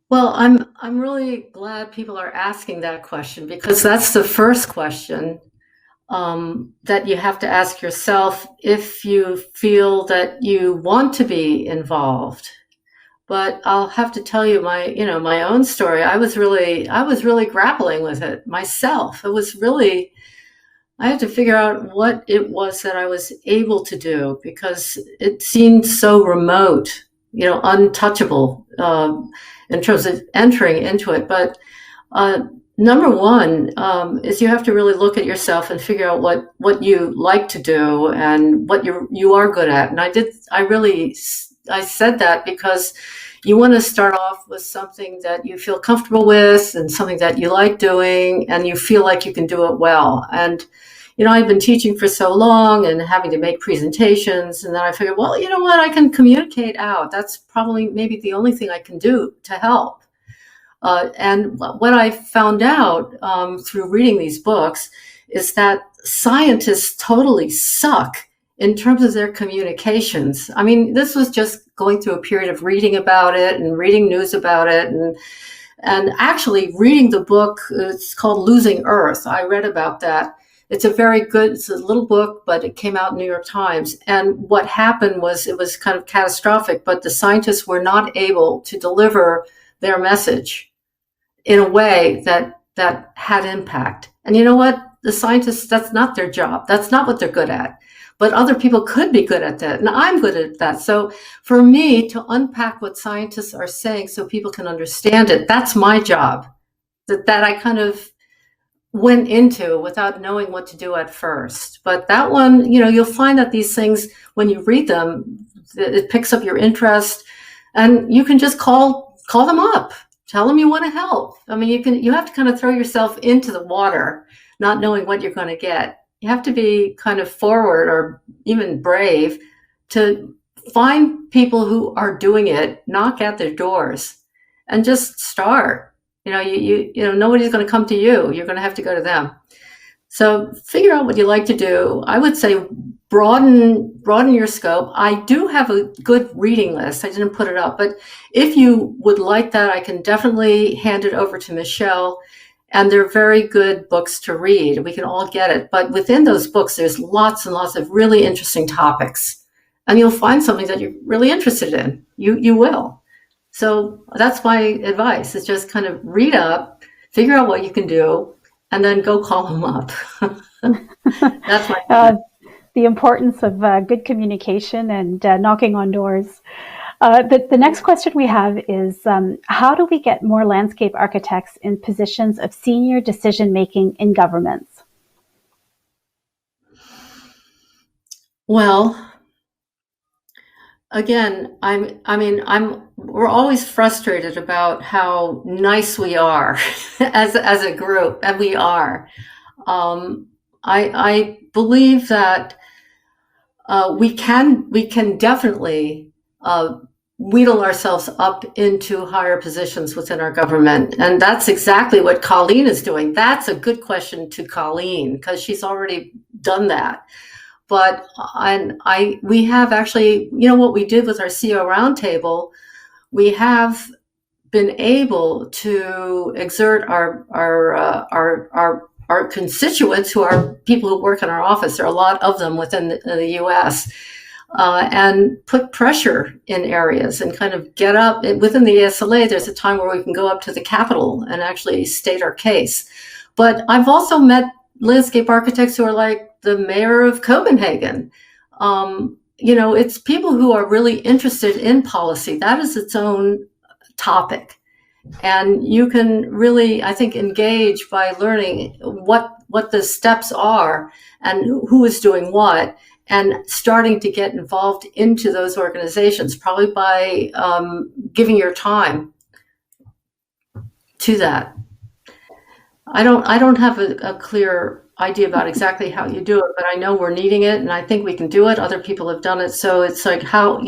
Speaker 3: Well, I'm really glad people are asking that question, because that's the first question that you have to ask yourself if you feel that you want to be involved. But I'll have to tell you my own story. I was really grappling with it myself. I had to figure out what it was that I was able to do, because it seemed so remote, untouchable in terms of entering into it. But number one is you have to really look at yourself and figure out what you like to do and what you are good at. And I said that because you want to start off with something that you feel comfortable with and something that you like doing and you feel like you can do it well. And, I've been teaching for so long and having to make presentations. And then I figured, well, you know what? I can communicate out. That's probably maybe the only thing I can do to help. And what I found out through reading these books is that scientists totally suck in terms of their communications. I mean, this was just going through a period of reading about it and reading news about it, and actually reading the book. It's called Losing Earth. I read about that. It's a little book, but it came out in New York Times. And what happened was it was kind of catastrophic, but the scientists were not able to deliver their message in a way that had impact. And you know what? The scientists, that's not their job. That's not what they're good at. But other people could be good at that. And I'm good at that. So for me to unpack what scientists are saying so people can understand it, that's my job. That I kind of went into without knowing what to do at first. But that one, you'll find that these things, when you read them, it picks up your interest, and you can just call them up. Tell them you want to help. I mean, you have to kind of throw yourself into the water, not knowing what you're going to get. You have to be kind of forward or even brave to find people who are doing it, knock at their doors, and just start. Nobody's going to come to you. You're going to have to go to them. So figure out what you like to do. I would say broaden your scope. I do have a good reading list. I didn't put it up, but if you would like that, I can definitely hand it over to Michelle. And they're very good books to read. We can all get it. But within those books, there's lots and lots of really interesting topics. And you'll find something that you're really interested in. You will. So that's my advice, is just kind of read up, figure out what you can do, and then go call them up. That's my
Speaker 4: the importance of good communication and knocking on doors. The next question we have is, how do we get more landscape architects in positions of senior decision-making in governments?
Speaker 5: Well, again, we're always frustrated about how nice we are as a group, and we are. I believe that we can definitely wheedle ourselves up into higher positions within our government, and that's exactly what Colleen is doing. That's a good question to Colleen, because she's already done that. But we have actually, what we did with our CEO roundtable, we have been able to exert our constituents, who are people who work in our office. There are a lot of them within the U.S., and put pressure in areas and kind of get up. Within the ASLA, there's a time where we can go up to the Capitol and actually state our case. But I've also met landscape architects who are like the mayor of Copenhagen. It's people who are really interested in policy. That is its own topic. And you can really, I think, engage by learning what the steps are and who is doing what, and starting to get involved into those organizations, probably by giving your time to that. I don't have a clear idea about exactly how you do it, but I know we're needing it, and I think we can do it. Other people have done it. So it's like, how,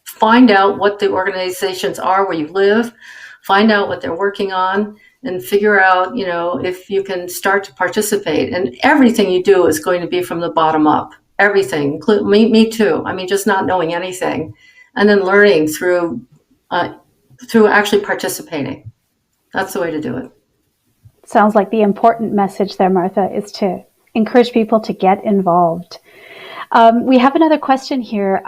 Speaker 5: find out what the organizations are where you live, find out what they're working on, and figure out, if you can start to participate. And everything you do is going to be from the bottom up. Everything, me too. Just not knowing anything, and then learning through actually participating. That's the way to do it.
Speaker 4: Sounds like the important message there, Martha, is to encourage people to get involved. We have another question here.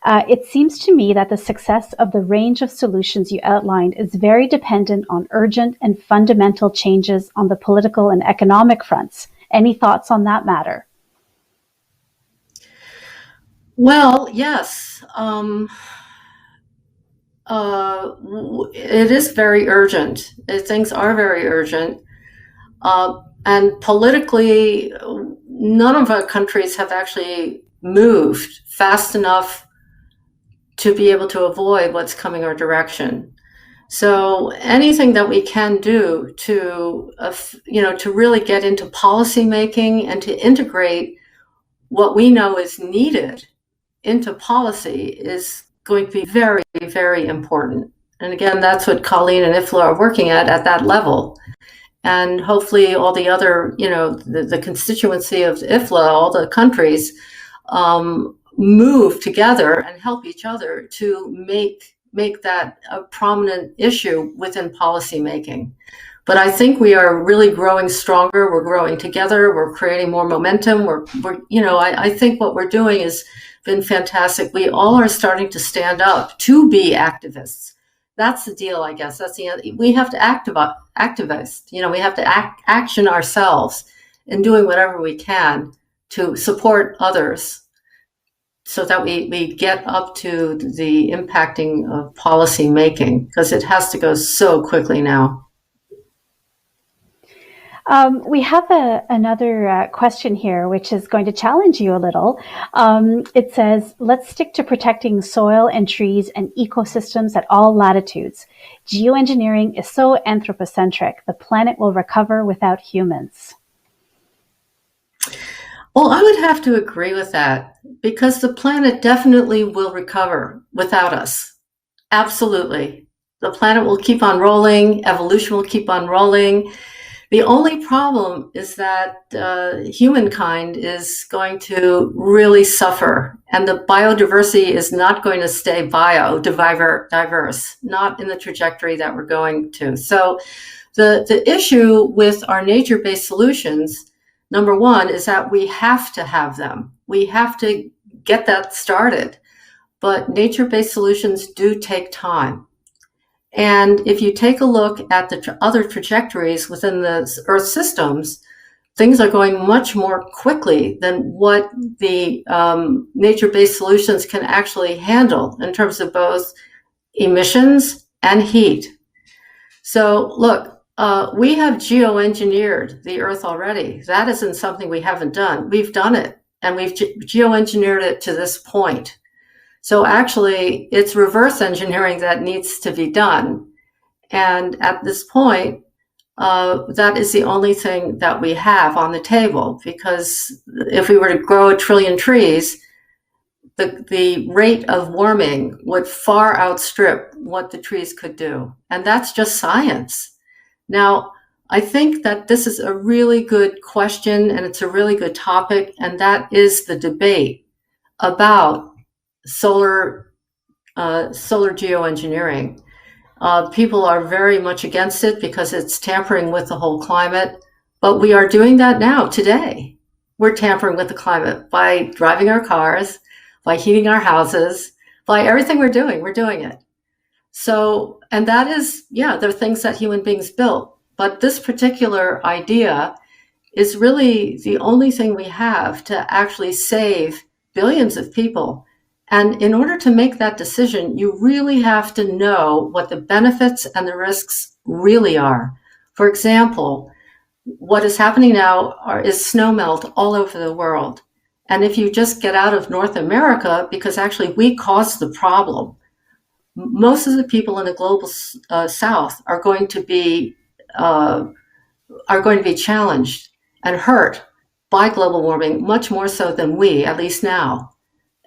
Speaker 4: It seems to me that the success of the range of solutions you outlined is very dependent on urgent and fundamental changes on the political and economic fronts. Any thoughts on that matter?
Speaker 5: Well, yes. It is very urgent. Things are very urgent. And politically, none of our countries have actually moved fast enough to be able to avoid what's coming our direction. So anything that we can do to really get into policy making and to integrate what we know is needed into policy is going to be very, very important. And again, that's what Colleen and IFLA are working at that level. And hopefully all the other, the constituency of IFLA, all the countries, move together and help each other to make that a prominent issue within policy making. But I think we are really growing stronger. We're growing together. We're creating more momentum. I think what we're doing has been fantastic. We all are starting to stand up to be activists. That's the deal, I guess. We have to activist. We have to action ourselves in doing whatever we can to support others, so that we get up to the impacting of policy making, because it has to go so quickly now.
Speaker 4: We have another question here, which is going to challenge you a little. It says, let's stick to protecting soil and trees and ecosystems at all latitudes. Geoengineering is so anthropocentric. The planet will recover without humans.
Speaker 5: Well, I would have to agree with that, because the planet definitely will recover without us. Absolutely. The planet will keep on rolling. Evolution will keep on rolling. The only problem is that humankind is going to really suffer, and the biodiversity is not going to stay diverse, not in the trajectory that we're going to. So the issue with our nature-based solutions, number one, is that we have to have them. We have to get that started. But nature-based solutions do take time. And if you take a look at the other trajectories within the Earth systems, things are going much more quickly than what the nature-based solutions can actually handle in terms of both emissions and heat. So look, we have geoengineered the Earth already. That isn't something we haven't done. We've done it. and we've geoengineered it to this point. So actually, it's reverse engineering that needs to be done. And at this point, that is the only thing that we have on the table, because if we were to grow 1 trillion trees, the rate of warming would far outstrip what the trees could do. And that's just science. Now, I think that this is a really good question, and it's a really good topic, and that is the debate about solar geoengineering. People are very much against it because it's tampering with the whole climate, but we are doing that now, today. We're tampering with the climate by driving our cars, by heating our houses, by everything we're doing it. So, and that is, yeah, there are things that human beings built, but this particular idea is really the only thing we have to actually save billions of people. And in order to make that decision, you really have to know what the benefits and the risks really are. For example, what is happening now is snowmelt all over the world. And if you just get out of North America, because actually we caused the problem, most of the people in the global South are going to be challenged and hurt by global warming, much more so than we, at least now.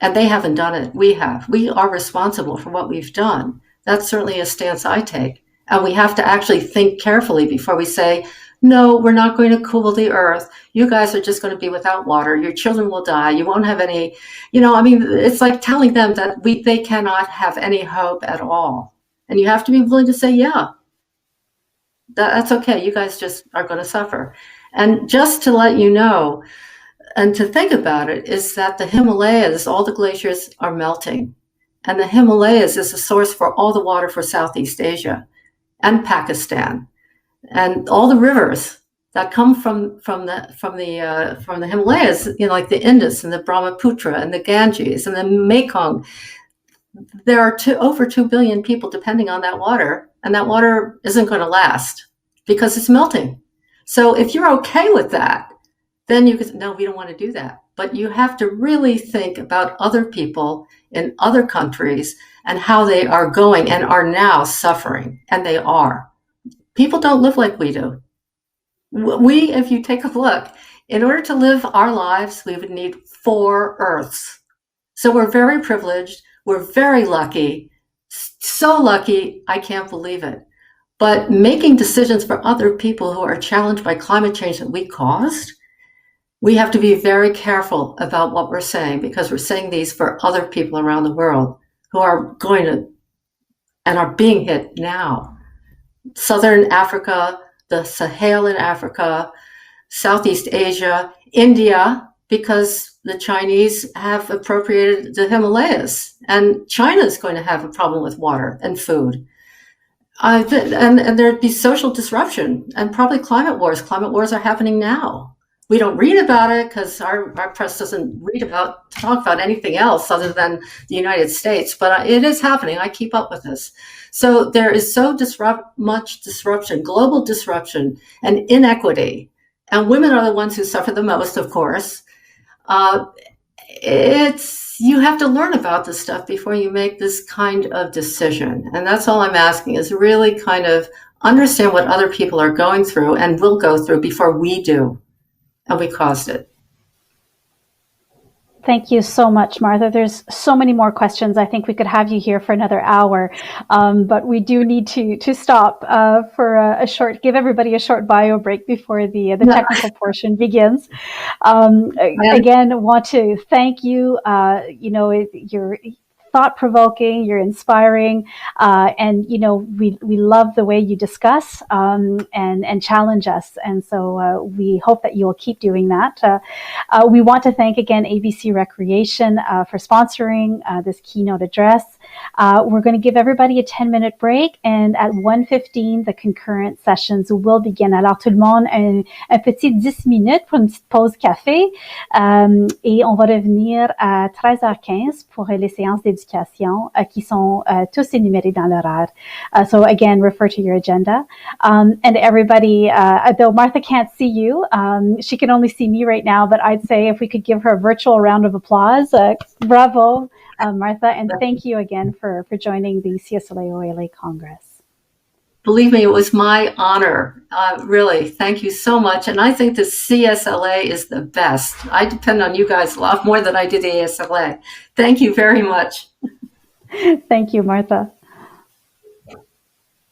Speaker 5: And they haven't done it. We have. We are responsible for what we've done. That's certainly a stance I take. And we have to actually think carefully before we say, no, we're not going to cool the earth. You guys are just going to be without water. Your children will die. You won't have any, it's like telling them that they cannot have any hope at all. And you have to be willing to say, yeah, that's okay. You guys just are going to suffer. And just to let you know, and to think about it, is that the Himalayas, all the glaciers are melting. And the Himalayas is the source for all the water for Southeast Asia and Pakistan. And all the rivers that come from the Himalayas, like the Indus and the Brahmaputra and the Ganges and the Mekong, there are over 2 billion people depending on that water, and that water isn't going to last because it's melting. So if you're okay with that, then you could, no, we don't want to do that. But you have to really think about other people in other countries and how they are going and are now suffering, and they are. People don't live like we do. We, if you take a look, in order to live our lives, we would need 4 Earths. So we're very privileged. We're very lucky. So lucky, I can't believe it. But making decisions for other people who are challenged by climate change that we caused, we have to be very careful about what we're saying, because we're saying these for other people around the world who are going to and are being hit now. Southern Africa, the Sahel in Africa, Southeast Asia, India, because the Chinese have appropriated the Himalayas, and China is going to have a problem with water and food. And there'd be social disruption and probably climate wars. Climate wars are happening now. We don't read about it because our press doesn't talk about anything else other than the United States, but it is happening. I keep up with this. So there is so much disruption, global disruption and inequity. And women are the ones who suffer the most, of course. You have to learn about this stuff before you make this kind of decision. And that's all I'm asking, is really kind of understand what other people are going through and will go through before we do. And we caused it.
Speaker 4: Thank you so much, Martha. There's so many more questions. I think we could have you here for another hour, but we do need to stop for give everybody a short bio break before the technical portion begins. Again, want to thank you. You're thought-provoking, you're inspiring, and we love the way you discuss and challenge us, and so we hope that you'll keep doing that. We want to thank again ABC Recreation for sponsoring this keynote address. We're going to give everybody a 10-minute break, and at 1:15 the concurrent sessions will begin. Alors tout le monde un petit 10 minutes pour une petite pause café, et on va revenir à 13h15 pour les séances d'éducation d'éducation qui sont tous énumérés dans l'horaire. So again, refer to your agenda. And everybody, though Martha can't see you, she can only see me right now, but I'd say if we could give her a virtual round of applause. Bravo, Martha, and thank you again for joining the CSLA OALA Congress.
Speaker 5: Believe me, it was my honor. Really, thank you so much. And I think the CSLA is the best. I depend on you guys a lot more than I do the ASLA. Thank you very much.
Speaker 4: Thank you, Martha.